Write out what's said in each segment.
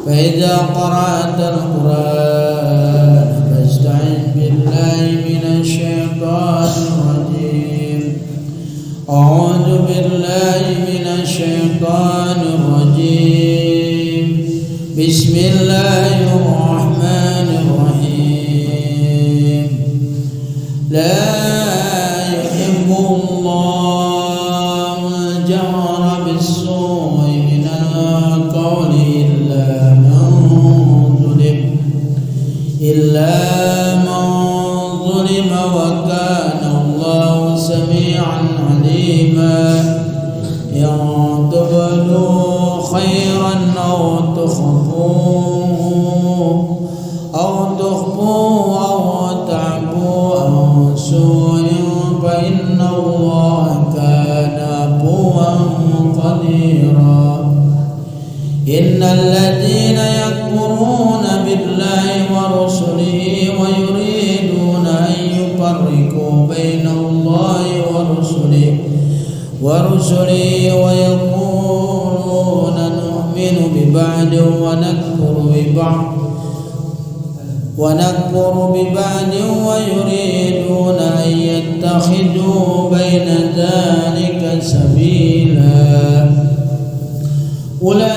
فإذا قرأت القرآن فاستعذ بالله من الشيطان الرجيم. أعوذ بالله من الشيطان الرجيم. بسم الله الرحمن الرحيم. لا يحب الله الجهر بالسوء من القول إلا من ظلم وكان الله سميعا عليما. إن تبدوا خيرا أو تخفوه أو تعفوا عن سوء فإن الله كان عفوا قديرا. إن الذين يكفرون بالله ورسله ويريدون أن يفرقوا بين الله ورسله ويقولون نؤمن ببعض ونكفر ببعض ويريدون أن يتخذوا بين ذلك سبيلا. أولئك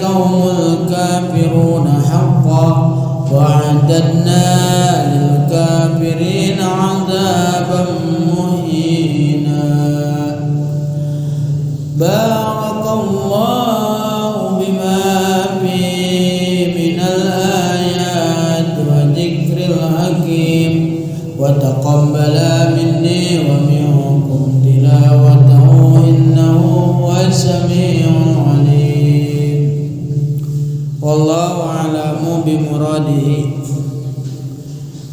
هم الكافرون حقا وأعتدنا للكافرين عذابا مهينا. بارك الله بما فيه من الآيات وذكر الحكيم وتقبل مني ومنكم تلاوته إنه هو السميع العليم. والله أعلم بمراده.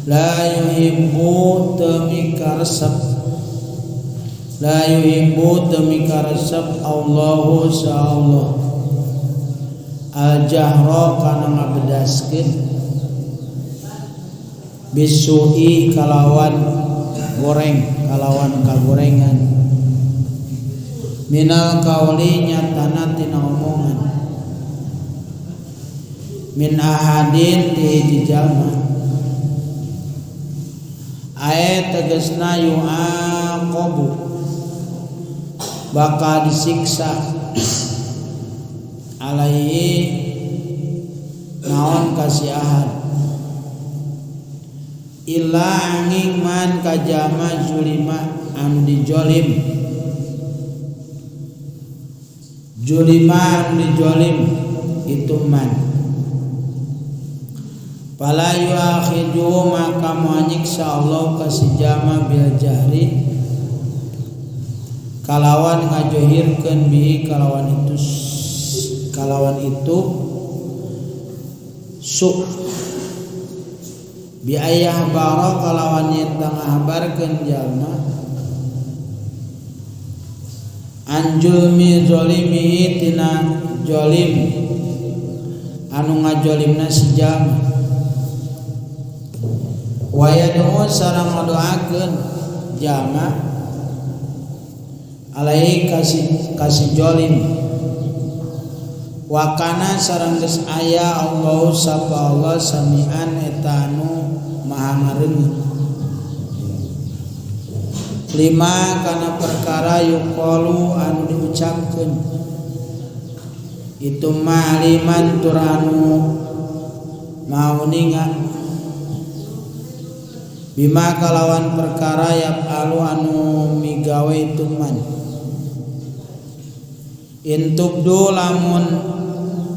لا يحب تمikarsab Allahu sa'allah al-jahra kana ngabedaskeun bisu'i kalawan kagorengan minal kauli nyatana tina omongan min ahadin ti jalma ayat tegasna yu'aqabu bakal disiksa alaihi naon kasih ahad illa angin man kajama julima anu dijolim itu man fala yuakhidu maka muanyiksa Allah kasih jama bil jahri kalawan ngajohirkeun bihi kalawan itu su bi ayah bara kalawan nyata ngahabarkeun jalma anjulmi zalimihi tina zalim anu ngajolimna si jalma wa yad'u sareng ngadoakeun jalma alaihi kasih zalim wa kana sareng geus aya Allah sapa Allah samian eta anu maha ngareungeun lima kana perkara yuqalu anu diucapkeun itu maliman turanu mau ninga bima kalawan perkara yafalu anu migawe itu man intubdu lamun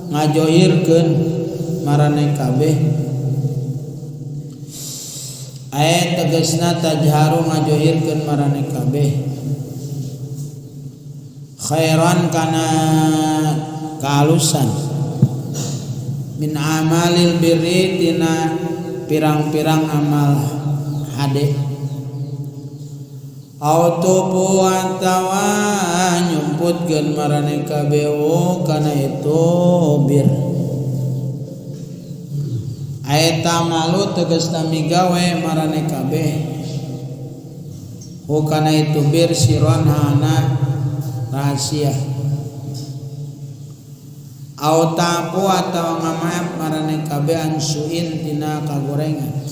ngajohirkeun marane kabeh ayat tegasna tajharu ngajohirkeun marane kabeh khairan kana kahalusan min amalil birri tina pirang-pirang amal hade autubu atawa nyumputkeun marane kabeh kana itu bir Aeta malu tegasna migawe marane kabeh. Kana itu bir siron hana rahasia. Au tapu atau ngamaaf marane kabeh ansuin tina kagorengan.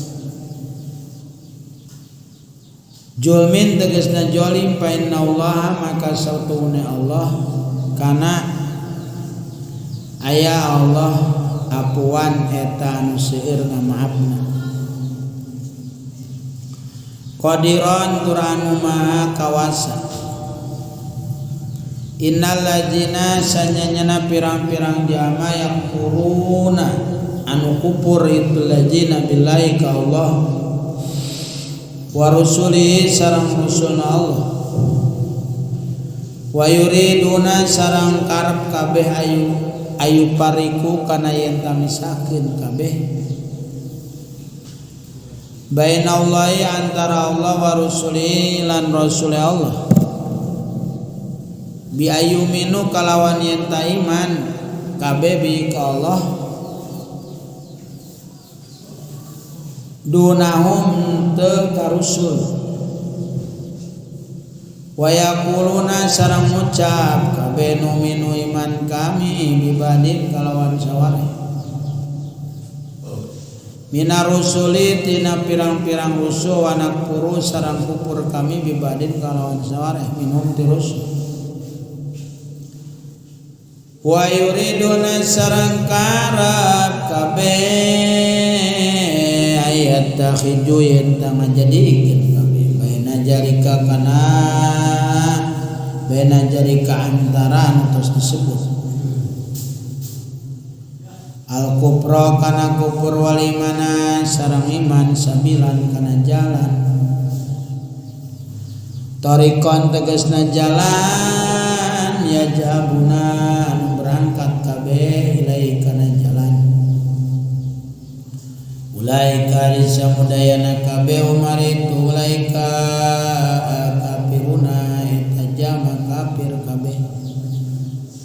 Julmin tegasna jolim fa innallaha maka sautune Allah kana aya Allah apuan eta anu seueur ngamaafna. Qadiran turanu maha kawasa. Innal ladzina sanyanyana pirang-pirang jama yang kuruna anu kupur itu ladzina billahi ka Allah wa rusulihi sareng rusulna Allah wa yuriduna sareng karep kabeh ayu pariku kana yen tamisakeun kabeh bainallahi antara Allah wa rusulihi lan rasul Allah bi ayuminu kalawan yen ta iman kabeh bi ka Allah dunahum teu karusul wa yaquluna sareng ngucap kabeh nu minu iman kami bibadin kalawan sawareh minar rusuli tina pirang-pirang rusul wa nakfuru sareng kufur kami bibadin kalawan sawareh minhum tirus wa yuriduna sareng karep kabeh ayat takhiju yen ta ngajadikeun kabeh baina jarika kana baina jarika antara terus disebut al kufra kana kufur wal imana sareng iman sabilan kana jalan tariqan tegasna jalan ya jabuna anu berangkat kabeh ilai kana jalan ulaika risamudayana kabeh umar itu ulaika kafiruna itajama kafir kabeh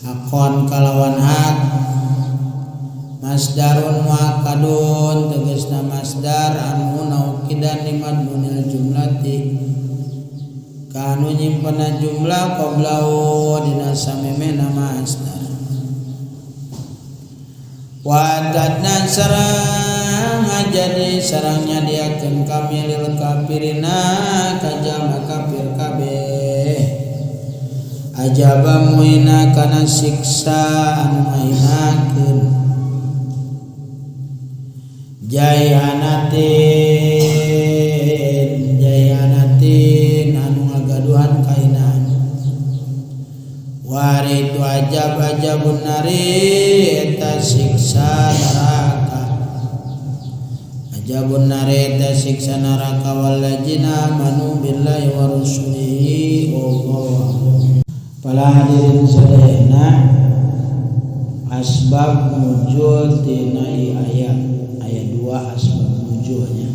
hakon kalawan hak masdarun muakkadun tegasna masdar anu naukidan di madmunil jumlati kanu nyimpenna jumlah qablahu dina samemena masdar wa tadna sareng ngajadi sareng nyadiakeun kami lil kafirina kajama kafir kabeh ajaba muina kana siksa anu mainakeun jayanatin anu ngagaduhan kainan waritu ajabun nari eta siksa neraka ajabun nari eta siksa neraka walladzina amanu billahi wa rasulihi wallahu para hadirin sadayana asbab nuzul tina ayat 2 asbab nuzulnya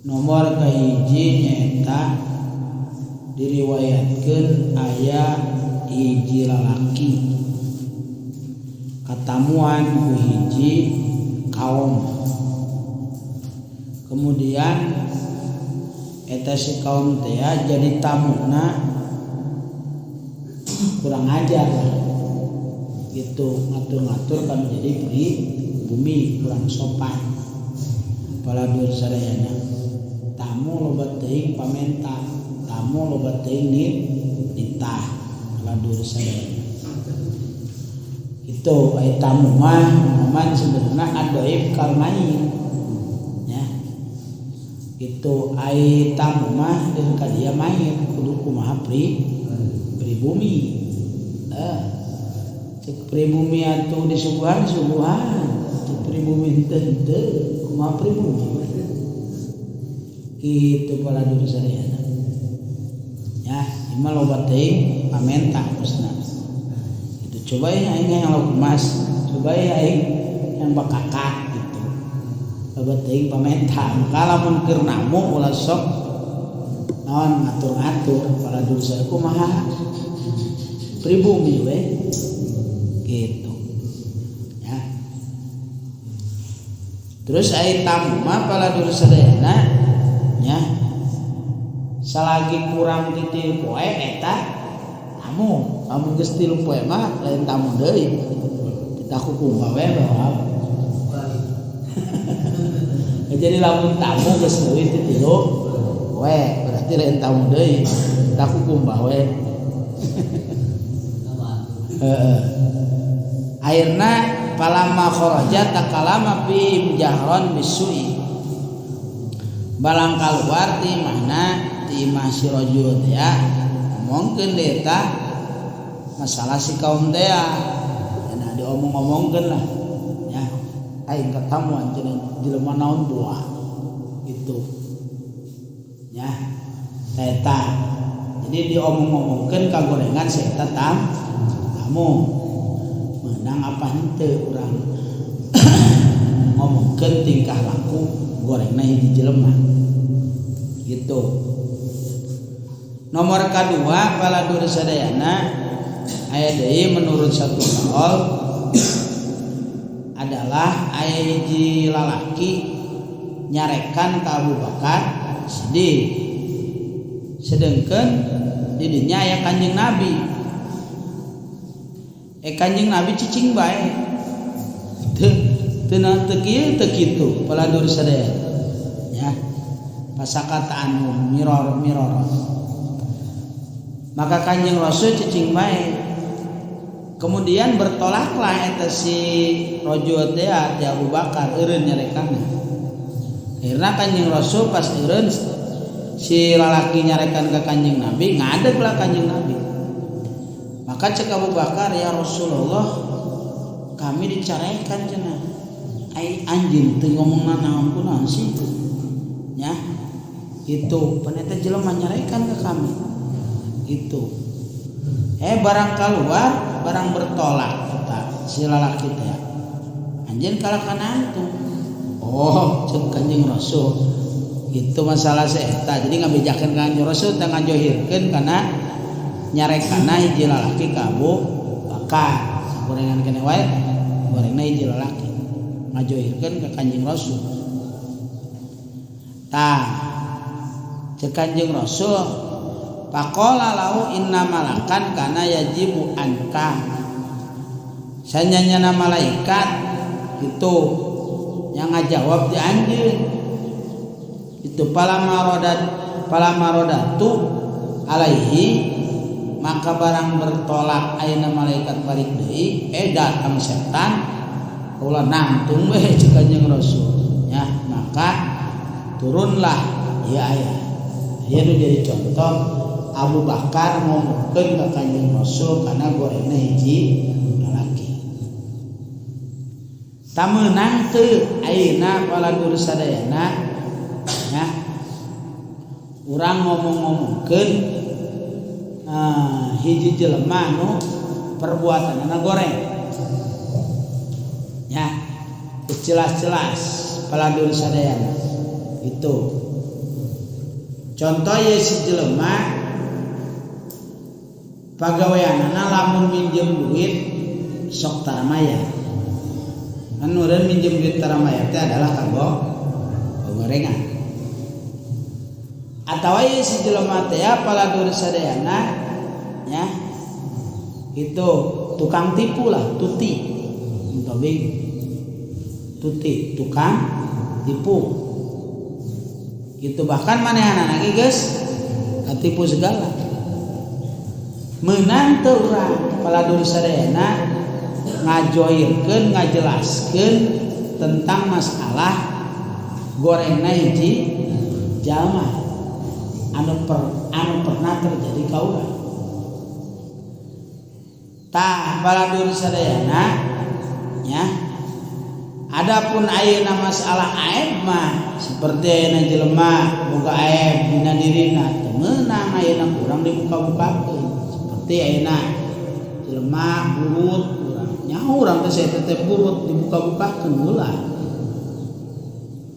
nomor kahiji nyaeta diriwayatkeun aya hiji lalaki katamuan ku hiji kaum kemudian eta si kaum teh jadi tamuna kurang ajar lah gitu ngatur-ngatur kan jadi bumi kurang sopan kepala dur sadayana tamu loba teuing pamenta tamu loba teuing nitah kepala dur sadayana itu ai tamu mah man sebenarnya adoib kalmain ya itu ai tamu mah jeung ka dia main kudu kumaha pribumi cek pribumi atuh disuguhan pribumi teu kumaha pribumi kitu pala dulu sadayana ya imah loba teuing pamenta kusna itu coba ya aing yang lumas coba ya aing yang bakakak gitu loba teuing pamenta kalamun keur namu ulah sok naon ngatur-ngatur pala dulu sadayana kumaha pribumi we gitu ya terus ai tamu mah pala dulu sadayana nya salagi kurang titik poe eta tamu geus 3 poe mah lain tamu deui kita kumaha we bae. Jadi lamun tamu geus leuwih ti 3 poe berarti lain tamu deui kita kumaha we. Akhirna falamma kharaja takalama fi jahron bisu'i balang kaluar ti mana ti masih rajul ya ngomongkeun deui tah masalah si kaum teh cenah diomong-omongkeun lah ya aing katamuan cenah jelema naon buah gitu ya eta jadi diomong-omongkeun kagorengan si eta tamu menang apa henteu urang ngomongkeun tingkah laku gorengna hiji jelema gitu. Nomor kedua baladur sadayana aya deui menurut satu kaul adalah aya hiji lalaki nyarekan ka Abu Bakar Siddiq sedengkeun di dinya aya Kanjeng Nabi. Kanjeng Nabi cicing bae teu kieu teu kitu paladur sadaya ya pasakataan miror maka Kanjeng Rasul cicing bae kemudian bertolaklah eta si rajul teh ti Abu Bakar eureun nyarekanna akhirna Kanjeng Rasul pas eureun si lalaki nyarekan ka Kanjeng Nabi ngadeg lah Kanjeng Nabi. Maka cek Abu Bakar, ya Rasulullah kami dicarekan cenah ai anjeun teu ngomongna naon kunaon sih ya itu paneta jelema nyarekan ke kami itu barang keluar barang bertolak kata si lalaki teh anjeun kalakan antum cek Kanjeng Rasul itu masalah seeta jadi ngabejakeun ka Kanjeng Rasul teh ngajohirkeun kana nyarekana hiji lalaki ka Abu Bakar sakurengan keneh wae gorengna hiji lalaki ngajohirkeun ka Kanjeng Rasul tah cek Kanjeng Rasul faqala lahu inna malakan kana yajibu anka sanyanyana malaikat itu yang ngajawab di anjeun itu palamarodatu alaihi maka barang bertolak ayeuna malaikat balik deui datang setan ulah nangtung we cek Kanjeng Rasul ya maka turunlah ya aya nu jadi contoh Abu Bakar ngomongkeun ka Kanjeng Rasul kana gorengna hiji lalaki tameunang teu ayeuna paladur sadayana ya urang ngomong-ngomongkeun hiji jelema nu perbuatanna goreng ya jelas-jelas paladur sadayana itu contoh ya si jelema pagaweanana lamun minjem duit sok taramaya kan urang minjem duit taramaya teh adalah kanggo gorengan atawa ieu si jelema teh paladur sadayana ya itu tukang tipu lah tuti tukang tipu itu bahkan manehanna lagi geus katipu segala meunang teu urang paladur sadayana ngajohirkeun ngajelaskeun tentang masalah gorengna hiji jalma anu pernah terjadi ka urang tah paladur sadayana ya adapun ayeuna masalah aib mah seperti ayeuna jelema boga aib dina dirina teu meunang ayeuna urang dibuka-bukakeun seperti ayeuna jelema burut urang nyaho urang teh sae teh burut dibuka-bukakeun ulah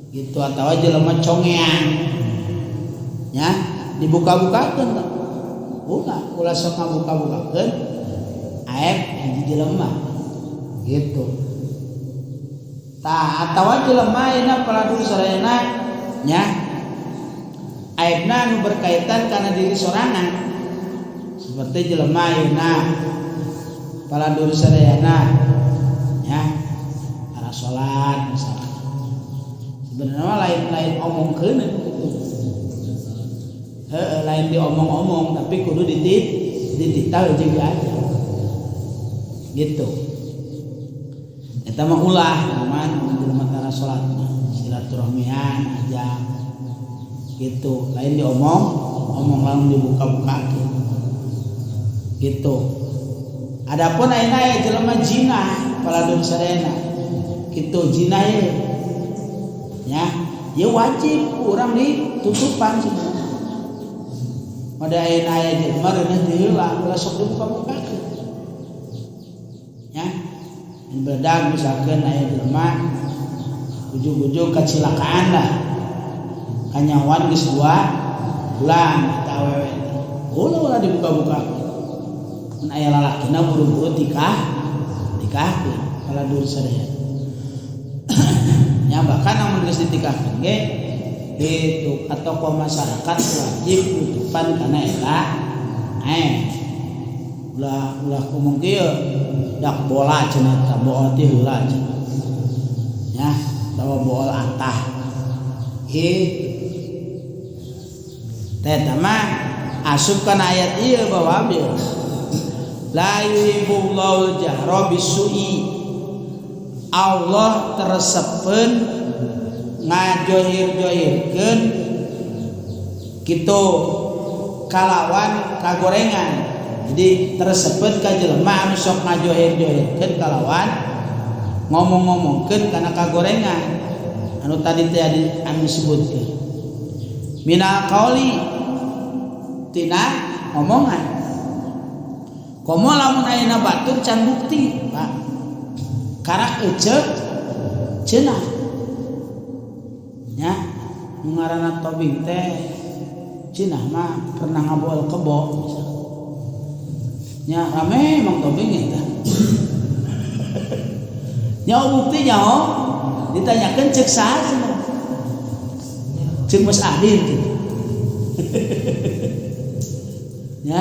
gitu atawa jelema congean ya dibuka-bukakeun ulah sok ngabuka-bukakeun aib hiji jelema gitu tah atawa jelema ayeuna paladur sadayana nya aibna anu berkaitan kana diri sorangan seperti jelema ayeuna paladur sadayana ya arah salat misalkan sebenarnya lain omongkeun lain diomong-omong tapi kudu dititah jeung aja gitu eta mah ulah aman jelema tara salat silaturahmian aja gitu lain omong langsung dibuka-buka gitu. Adapun ayeuna aya jelema jinah paladur sadayana kitu jinah ya ya wajib urang ditutupan cenah pada ayeuna aya jelema reuneuh diheula ulah sok dibuka-bukakeun ya bedag misalkan aya jelema ujug-ujug kecelakaan lah kanyawan geus 2 bulan eta awewe ulah dibuka-buka mun aya lalakina buru-buru nikahkeun paladur sadaya nya bahkan namun geus ditikahkeun ge itu tokoh masyarakat wajib nutupan kana eta ulah kumaha kieu dak bola cenah eta bool teh heula cenah ya tawa bool antah teh mah asup kana ayat ieu bahwa abdi la yuhibbullahu jahra bisu'i Allah teresepeun ngajohir-johirkeun kitu kalawan kagorengan jadi teresepeun ka jelema anu sok ngajohir-johirkeun kalawan ngomong-ngomongkeun kana kagorengan anu tadi teh anu disebutkeun minal qauli tina omongan komo lamun ayeuna batur can bukti Pak karak eceuk cenah nya nu ngaranna tobing teh cenah mah pernah ngabool kebo nya rame mang tobing eta nya bukti nya ditanyakeun ceuk saha cenah ceuk Mas Adin gitu ya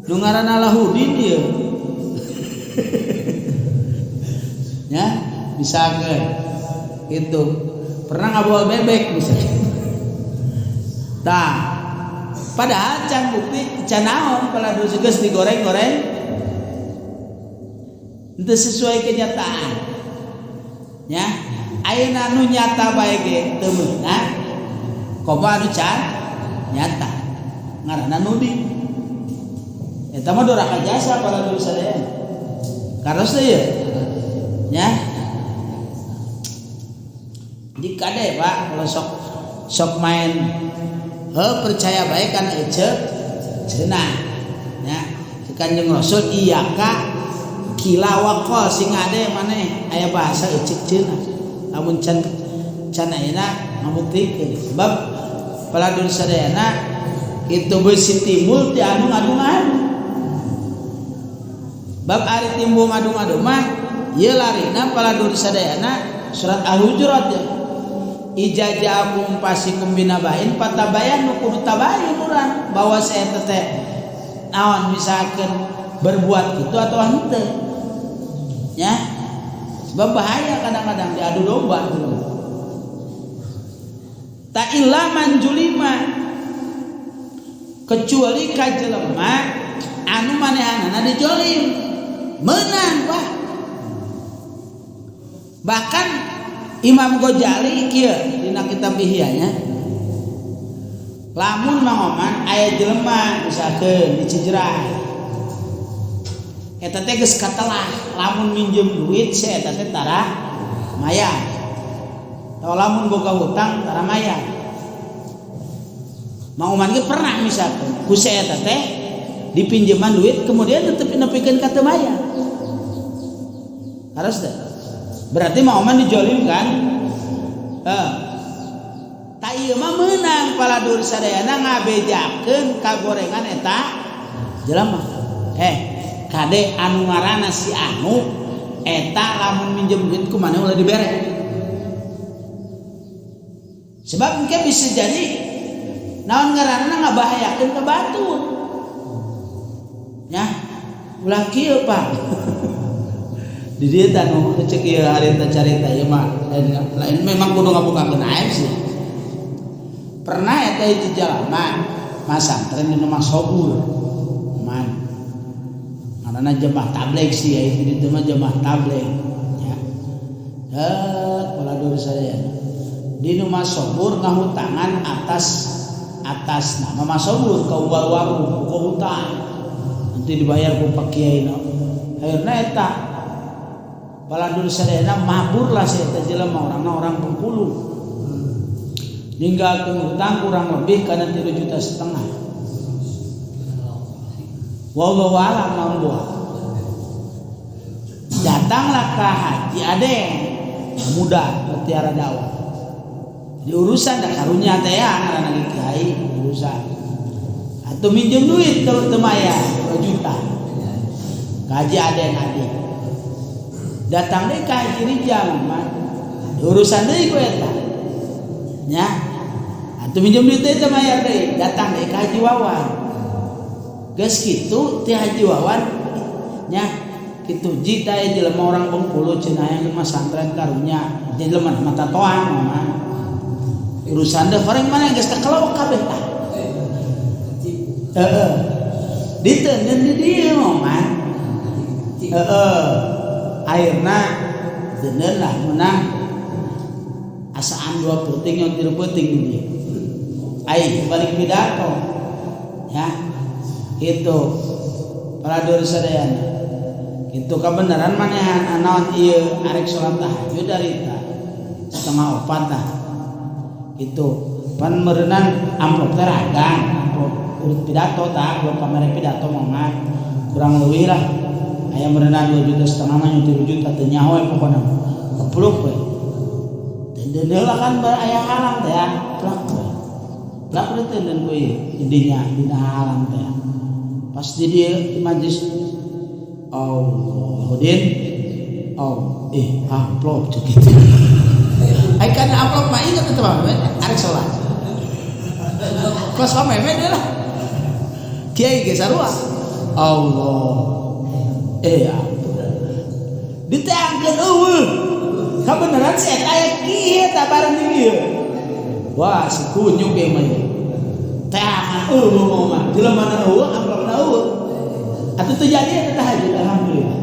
nu ngaranna Lahudin ieu ya misalkan itu pernah ngabawa bebek misalkan tah padahal can bukti can naon paladur geus digoreng-goreng henteu sesuai kenyataan ya ayeuna nu nyata bae ge teu meunang komo anu can nyata ngaranna nuding eta mah doraka jasa paladur sadayana karos teh ya di kade Pak kalau sok main percaya baik kan eceuk cenah ya Kanjeng Rasul iyaka kila waqal sing ade maneh aya bahasa eceuk cenah lamun can ayeuna ngabuktikeun sebab paladur sadayana itu beusi timbul ti anu ngadu-ngadu bab ari timbul ngadu-ngadu mah ieu larina paladur sadayana surat Al-Hujurat ya ijaja'akum fasikum binabain fatabayanu kudu tabayun urang bahwa saya teh naon misalkan berbuat itu atau henteu ya sebab bahaya kadang-kadang diadu domba ta illa man julima kecuali ka jelema anu manehanana dijolim meunang Pak bahkan Imam Ghazali kieu dina kitab Ihyanya lamun mangoman aya jelema misalkeun di Cijerah eta teh geus katelah lamun minjem duit si eta teh tara mayar atau lamun boga hutang tara mayar mangoman ge pernah misalkeun ku si eta teh dipinjeman duit kemudian tetep nepikeun ka teu mayar harus teh berarti mangoman dijolim kan tak ieu mah meunang paladur sadayana ngabejakeun kagorengan eta jelema kade anu ngaranna si anu eta lamun minjem duit ku maneh ulah dibere sebab engke bisa jadi naon ngaranna ngabahayakeun ka batur nya ulah kieu Pak. Di dieu teh nu cek ieu harita carita ieu mah lain memang kudu ngabukakeun aib sih. Pernah eta hiji jalma masantren di rumah sobur. Man. Karena jemaah tabligh sih ya itu mah jemaah tabligh ya. Kepala dosa saya. Di rumah sobur ngahutangan atas nama sobur ka ubah-ubah ku hutang. Nanti dibayar ku Pak Kiai no. Akhirna eta kepala dosa saya mabur lah saya teh jelema orang Bengkulu. Ninggalkeun hutang kurang lebih kana 3,5 juta. Wallahu a'lam naon buah. Datanglah ke Haji Adeng muda mutiara dakwah. Di urusan dah karunya teh ya ngaranna kiai urusan. Atuh minjem duit kalau teu maya 2 juta. Ka Haji Adeng adik. Datang deui ka Haji Rijal mah. Urusan deui ku eta. Nya. Atuh minjem duit teh maya deui, datang deui ka Haji Wawan. Geus kitu teh Haji Wawan nya kitu ji teh jelema orang Bengkulu cenah aya mah santren karunya jelema mata toang mah urusan teh bareng mana geus kakelawak kabeh tah diteuneun di dieu mah akhirna deuneun lah menang asaan 2 peuting yang 3 peuting di dieu ai balik pidato ya itu para dosa sadayana itu kebenaran manehan anaon ieu arek salat tahajud darita 3:30 tah itu pan meureunnan amplop teh ragang amplop urut pidato tah belum pamere pidato mah kurang leuwih lah aya meureunnan 2,5 juta mah 3 juta teh nyaho we pokona kepluk we teu deuleuh kan aya halang teh plak we teh dan ku intinya dina halang teh pas di dia di majlis Allahudin amplop cek gitu ai kan amplop mah ingat itu mah arek salat kos mah meme lah kiai ge sarua Allah diteangkeun eueuh kabeneran si eta aya kieu tah bareng di dieu wah si kunyuk ge mah teangan mau mah jelema na eueuh amplop na eueuh atuh teu jadi eta tahajud alhamdulillah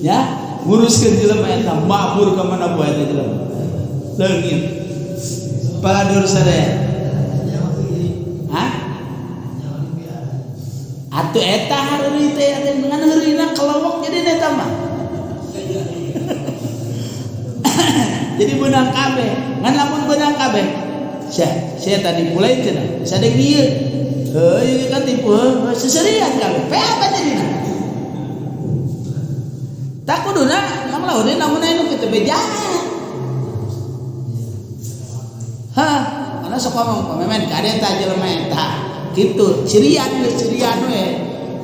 ya nguruskeun jelema eta mabur ka mana buah eta jelema leungit para dosa sadaya atuh eta hareuri teh dengan heurina kelewek jadi eta mah jadi benang kabeh ngan lamun benang kabeh saya tadi mulai cenah sadeng ieu ieu kan tipu seserian kabeh pe apa jadina tak kuduna ngam lawan namun anu kitu beja karena sok pamemen ka eta jelema eta kitu cirian we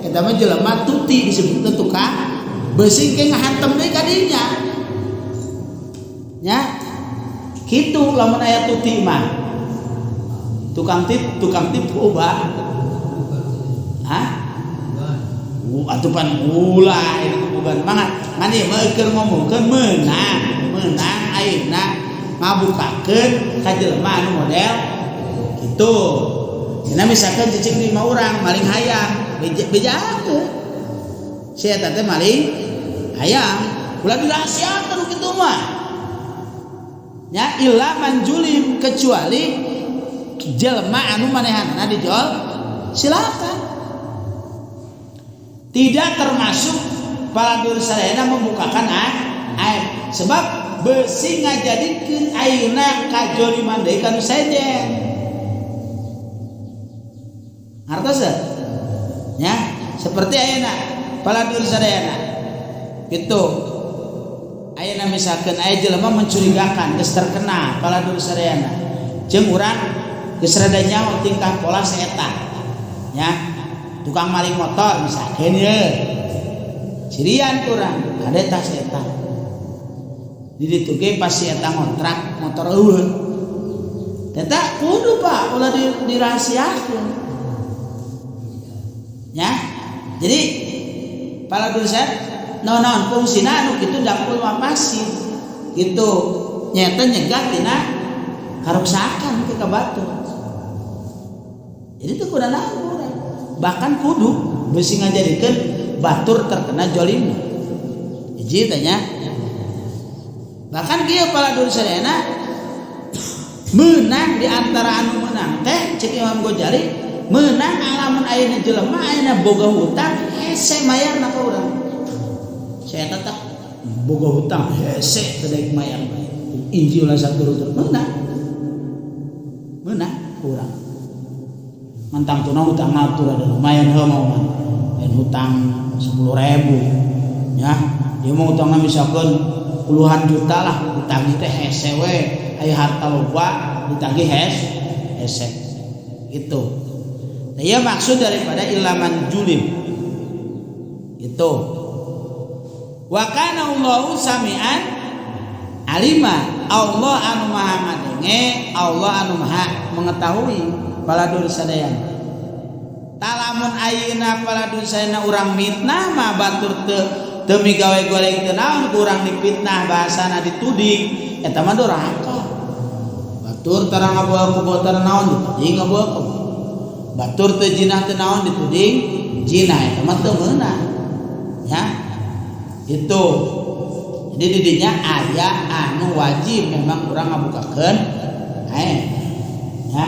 eta mah jelema tuti disebut tukang beusi ke ngahantem deui ka dinya nya kitu lamun aya tuti mah tukang tipu ubah atuh pan ulah itu bukan mangan ngan ieu mah keur ngomongkeun meunang ayeuna ngabukakeun ka jelema anu model kitu cenah misalkan cicing 5 urang maling hayam bejakeun si eta teh maling hayam ulah dirahasiakeun kitu mah nya illa manjulim kecuali jelema anu manehanna dijual silakan tidak termasuk para dosa sadayana membukakan aib sebab beusi ngajadikeun ayeuna kajoliman deui ka nu sejen artos nya seperti ayeuna para dosa sadayana gitu ayeuna misalkan aya jelema mencurigakan geus terkenal para dosa sadayana jeung urang geus rada nyaho tingkah pola saeta nya tukang maling motor misalkan ya cirian kurang ada tas eta di ditu ge pas si eta ngontrak motor eueuh Teta kudu Pak ulah dirahasiakeun. Ya. Jadi pala dosen naon fungsina anu kitu dapul mapasin. Gitu nyata nyegah tina karuksakan ke batur. Jadi itu kudu naon bahkan kudu besi ngajadikeun batur terkena jolimna. Hiji tanya. Bahkan kieu pala dosenna menang di antara anu menang teh cek Imam Ghazali menang alamun ayeuna jelema ayeuna boga hutang hese mayarna ka urang. Saya tetap boga hutang hese teu daek mayar. Inji ulah saturut menang urang. Mantang tuna hutang natur ada lumayan heuh mau mah. Lain hutang 10.000 ya. Dia mau hutangna misalkan puluhan juta lah ditagih teh hese we. Aya harta loba ditagih hese itu. Nah, ya maksud daripada ilaman julim itu. Wa kana Allahu samian alima. Allah anu maha ngadenge, Allah anu maha mengetahui paladur sadayana. Talamun ayeuna paladur sadayana urang mitnah mah batur teu migawe goreng teu naon kurang dipitnah bahasana dituding eta mah durhaka. Batur tarang ngabual kubotan naon dituding ngabual ku. Batur teu jinah teu naon dituding jinah eta mah teu meunang. Ya. Itu. Jadi didinya aya anu wajib memang urang ngabukakeun ya.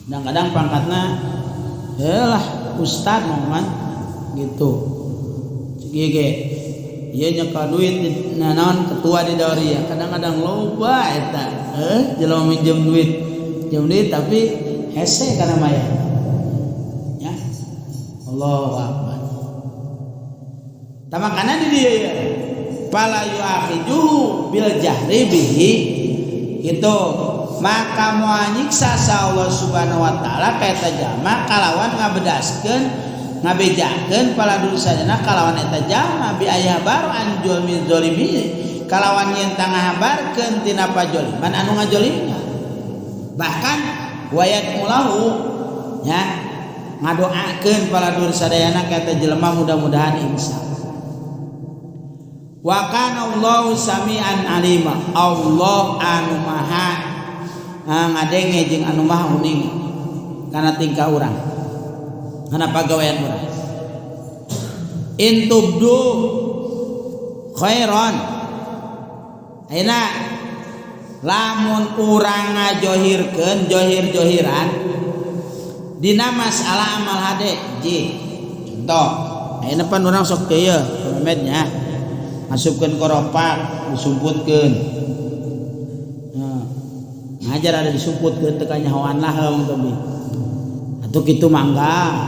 Kadang-kadang pangkatna yalah ustad momongan gitu. Cigi ieu nyekel duit naon ketua di Dauriah kadang-kadang loba eta jelema minjem duit tapi hese kana mayar ya. Allahu akbar. Tamakana di dieu ya pala yu'akhiduhu bil jahri bihi gitu maka moal nyiksa sa Allah Subhanahu wa taala ka eta jalma kalawan ngabejakeun pala dosana kalawan eta jalma bi aya baru an julmi zalimi kalawan yen tangah habarkeun tina pajoliman anu ngajolimna bahkan wayat mulahu ya ngadoakeun pala dosadayana ka eta jelema mudah-mudahan insya wa kana Allahu samian alima. Allah anu maha ngadenge jeung anu maha uning kana tingkah urang kana pagawean urang. In tubdu khairan ayeuna lamun urang ngajohirkeun johir-johiran dina masalah amal hade ji contoh ayeuna pan urang sok teu yeuh mednya masukkeun koropak disumputkeun ngajar ada disumputkeun teu kanyahoan lah heung teh atuh kitu mangga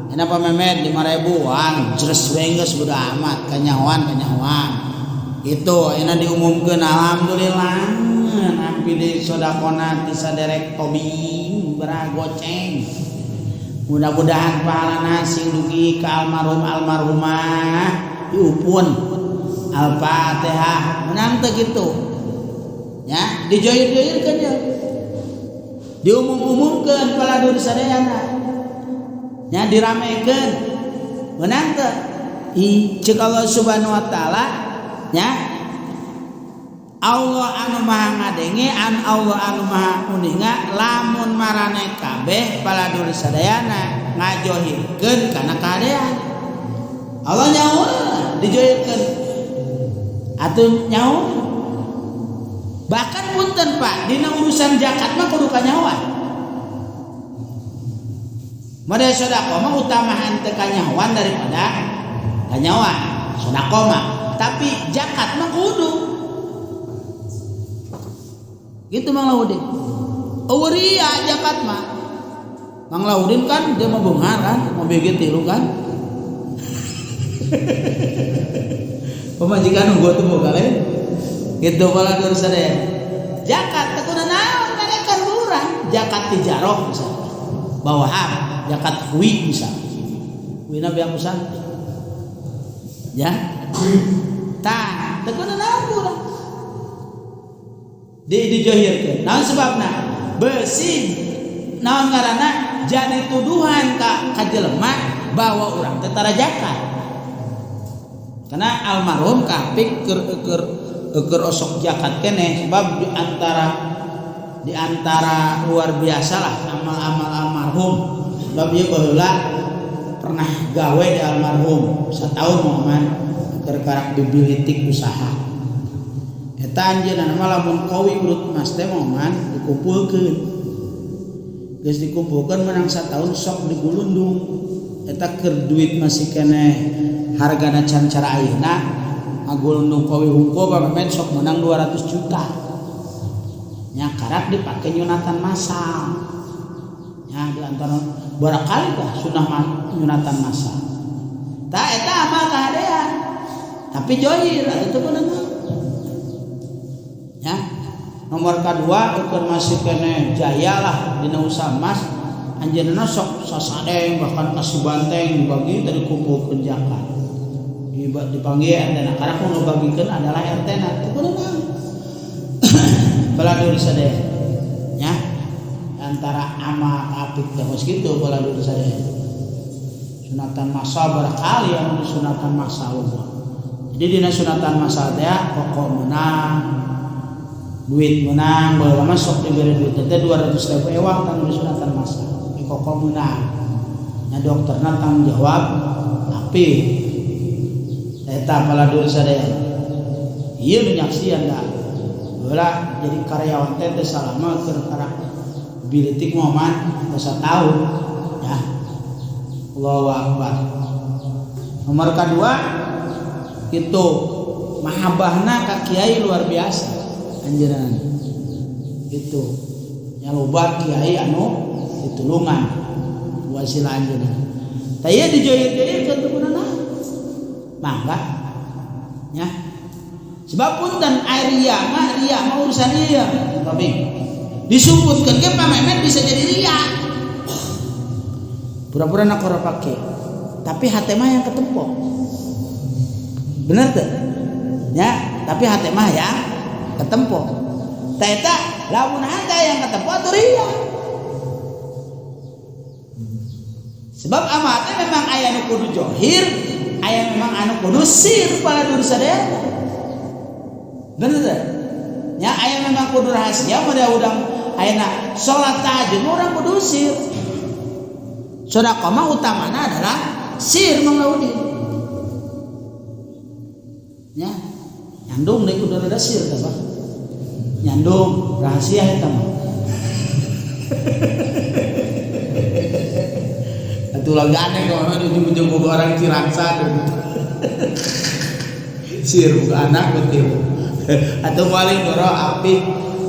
ena pamemet 5.000-an jeres we geus bodo amat kanyahoan itu ena diumumkeun alhamdulillah nampi deui sodaqona ti saderek tobing beragoceng mudah-mudahan pahalana sing dugi ka almarhumah diupun Al-Fatihah menang teh gitu ya dijoir-joirkeun ya diumum-umumkeun pala dosadayana ya diramekeun menang teh ceuk Allah Subhanahu wa taala ya Allah anu maha ngadenge Allah anu maha uninga lamun marane kabeh pala dosadayana ngajohirkeun kana kahadean Allah nyawa dijoirkeun atuh nyawa bahkan punten Pak dina urusan zakat mah kudu kanyawa model sedekah mah utamahan teh kanyawan daripada kanyawa sedekah mah tapi zakat mah kudu gitu Mang Laudin eueuria zakat mah Mang Laudin kan dia mah beungar kan mau bege tilu kan pemajikan gua tuh boga lain gitu pala dosadaya zakat teh kudu naon ngarekan urang zakat tijarah misalnya bawahar zakat kuwi misalnya kuina beang pisan ya tah teh kudu naon urang dijohirkeun. Naon sebabna? Besi naon ngaranna jadi tuduhan ka jelema bahwa urang teh tarajakan. Karena almarhum kapik keur osok jakat keneh sebab di antara luar biasa lah amal-amal almarhum. Sebab ieu baheula pernah gawe di almarhum sataun momen keur karak bibilitik usaha. Eta anjeunna mah lamun kawi urut mas teh momen dikumpulkeun. Geus dikumpulkeun menang sataun sok digulundung. Eta keur duit masih keneh hargana can cara ayeuna ngagulundung kawi hungkul pamemen sok menang 200 juta. Nya karak dipake nyunatan massal. Nya di antara barakali lah sunah nyunatan massal. Tah eta amal kahadean. Tapi johir itu beunang. Ya. Nomor kedua ukur masih kene jaya lah dina usaha emas anjeunna sok sasadeng bahkan kasih banteng dibagi tadi kumpulkeun zakat. Dipanggil RT-na karena aku ngebagikeun adalah RT-na itu beunang. Baladur sadaya. Ya. Antara ama apik teh geus kitu baladur sadaya. Sunatan masal barakali anu sunatan masal. Jadi dina sunatan masal teh pokok menang duit menang baheula mah sok dibere duit teh 200.000 ewang tanggung sunatan masal. Pokok menang. Nya dokterna tanggung jawab tapi eta baladur sadaya. Ieu nu nyaksian da. Baheula jadi karyawan teh salama keur karak bilitik momen sataun ya. Allahu akbar. Nomor kedua itu mahabbahna ka kiai luar biasa anjeunna. Itu nya loba kiai anu ditulungan wasilah anjeunna. Tah ieu dijohir-johirkeun teu beunana. Mangga nya. Sebab punten ria mah urusan ieu. Tapi disumputkeun ge pamemen bisa jadi ria. Pura-pura nak ora pake. Tapi hate mah yang ketempo. Bener teu? Ya, tapi hate mah ya ketempo. Tah eta lamun hate yang ketempo atuh ria. Sebab amal teh memang aya nu kudu johir, aya memang anu kudu sir baladur sadaya. Bener teu? Ya aya memang kudu rahasia mah udang ayeuna salat tahajud urang kudu sir. Sedekah mah utamana adalah sir manglaudi. Ya, nyandung deui kudu rada sir tah, Pak. Nyandung rahasia eta mah. Atuh lagi aneh kalau ujung-ujung orang Cirangsa sir bukan anak betul. Atau paling doro api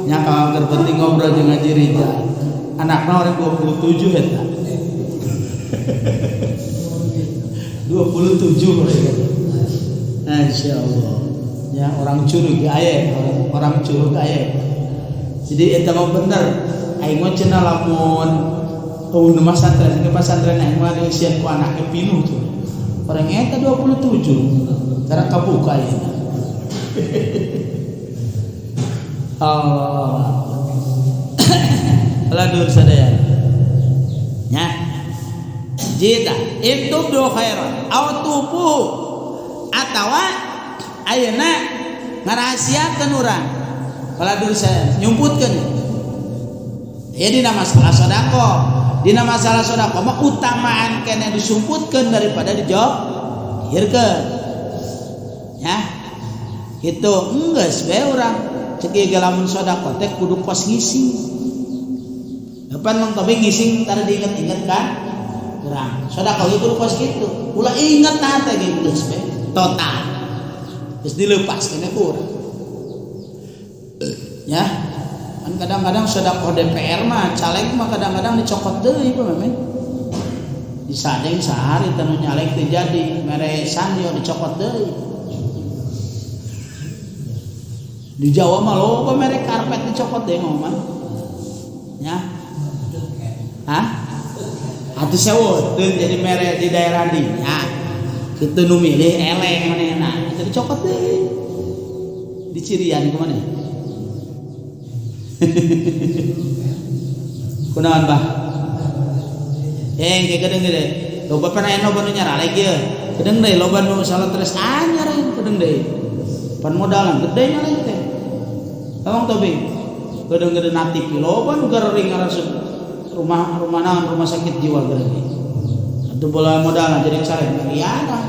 nya kalau penting ngobrol jeung Haji Rizal. Anakna orang 27 eta. 27 mereka. Insyaallah. Ya orang curug aya, orang curug aya. Jadi eta mah bener. Aing mah cenah lamun nu pasantren, ke pasantren aing mah dieuseun ku anake pinuh tuh. Orang eta 27. Karena kabuka ya. Allah. Baladur sadaya. Nya. Jita intubdu khairan aw tubu atawa ayeuna ngarahasiakeun urang. Baladur sadaya nyumputkeun. Ya dina masalah sedekah, dina masalah sedekah mah utamaan kena disumputkeun daripada dijohirkeun. Ya. Itu enggeus bae urang ceuk ge lamun sedekah teh kudu kos ngisi. Depan mah tapi ngisi tara diinget-inget kan? Urang. Sedekah ieu kudu kos kitu. Ulah inget nah teh ge geus bae total. Geus dilepas kana ku urang. Ya. Kan kadang-kadang sedekah DPR mah caleg mah kadang-kadang dicokot deui pameme. Disadeng sahari tanu nyalek teh jadi mere sanyo dicokot deui. Di Jawa mah loba mere karpet dicokot deui mah. Ya. Hah? Atuh seweuteun jadi mere di daerah dinya. Kitu nu milih eleng manehna. Itu dicokot deui. Di Cirian ku maneh. Kunaon bah? Kayak gedeng deh. Loba pernah eno banu nyara lagi ya. Gedeng deh loba nu salah terus anyar gedeng deh. Pan modalan gede nya lagi teh. Tawang tobi. Gedeng-gedeng natif loba nu garering ngarasuk rumah naon rumah sakit jiwa gedeng. Atuh bola modalan jadi sareng iya dah.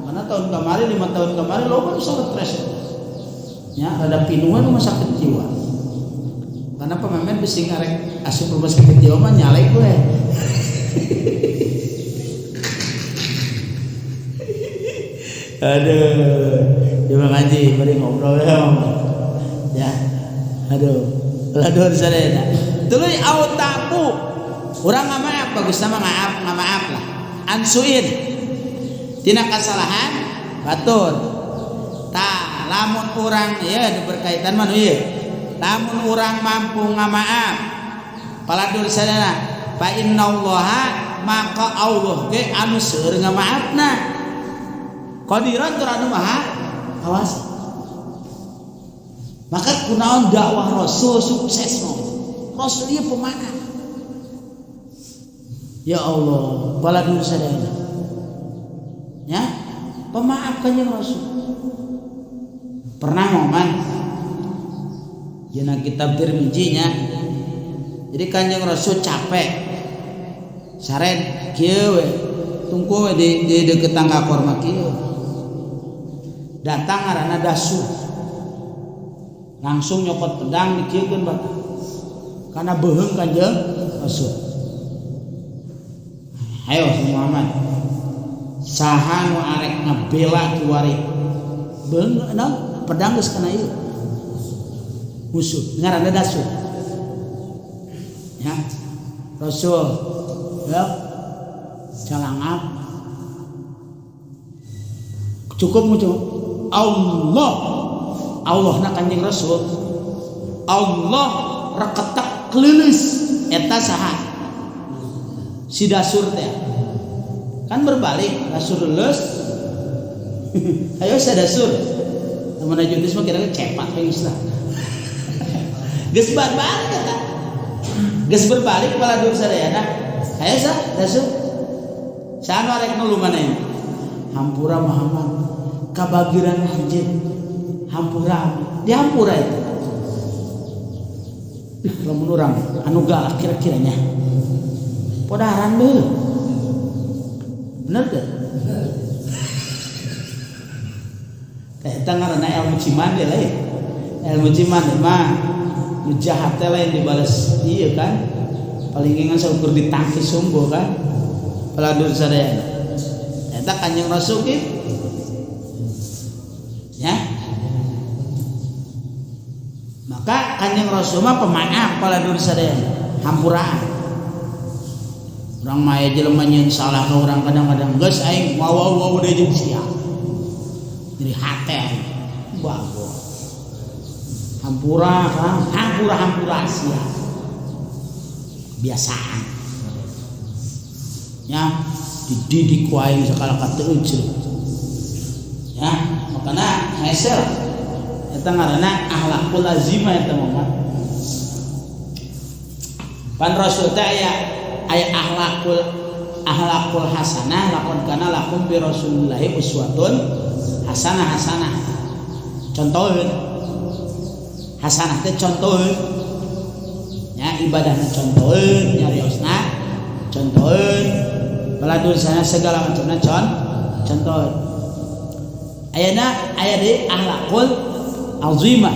Karena tahun kemarin 5 tahun kemarin loba nu salah stres. Ya, ada pinuan rumah sakit jiwa. Karena pemain bising arek asup rumah sakit jiwa mah nyalek gue. Aduh, coba ngaji, mari ngobrol ya. Aduh, ladur sadaya. Tuluy autaku. Urang ngamaaf bagus sama ngamaaf lah. Ansuin. Tina kasalahan batur. Tah, lamun urang ya berkaitan mah ieu. Lamun urang mampu ngamaaf. Paladur sadaya. Fa innallaha maka Allah ge anu seueur ngamaafna. Qadiran tur anu maha awas. Maka kunaon dakwah Rasul sukses mo. Rasul ieu pemaaf. Ya Allah, paladur sadaya. Ya, pemaaf kanjeng Rasul. Pernah momen yeuna kitab Tirmizi nya. Jadi kanjeng Rasul capek. Saren kieu we. Tungku we di deukeut tangga korma kieu. Datang ngaranna Dasur. Langsung nyokot pedang dikieun bae. Karena beuheung kanjeng Rasul. Ayo Muhammad. Saha nu arek ngabela kiwari. Beung naon pedang geus kana ieu. Musuh ngaranna Dasur. Ya. Rasul ya calangap cukup muncul Allah na kanjeng Rasul Allah reketak kelilis eta saha si Dasur teh kan berbalik Dasur lulus ayo sa Dasur namun ajudis mah kira-kira cepat we Islam geus balik eta geus berbalik kepala dur sadayana ayo sa Dasur saan arek nu lumaneun hampura Muhammad kabagiran anjeun hampura dihampura itu lamun urang anu galak kira-kiranya podaran beul bener teh eta ngaranna ilmu ciman teh lain ilmu ciman mah nu jahat teh lain dibales ieu kan paling ingan saukur ditangkis sungguh kan paladur sadaya eta kanjeng Rasul kitu ya maka kanjeng Rasul mah pemaaf paladur sadaya hampuraan urang mah aya jelema nyeun salah ka urang kadang-kadang geus aing wawa deui jeung sia jadi hate aing bago hampura sia biasaan ya dididik wae sakala kateuceul ya makana hesel eta ngaranna akhlakul lazimah eta mah pan Rasul teh aya akhlakul hasanah lakon kana lakum bi Rasulillahi uswatun hasanah contoheun hasanah teh contoheun ya ibadahna contoheun nyariosna contoheun paladur sana segala macamna contoh ayana aya di akhlakul azimah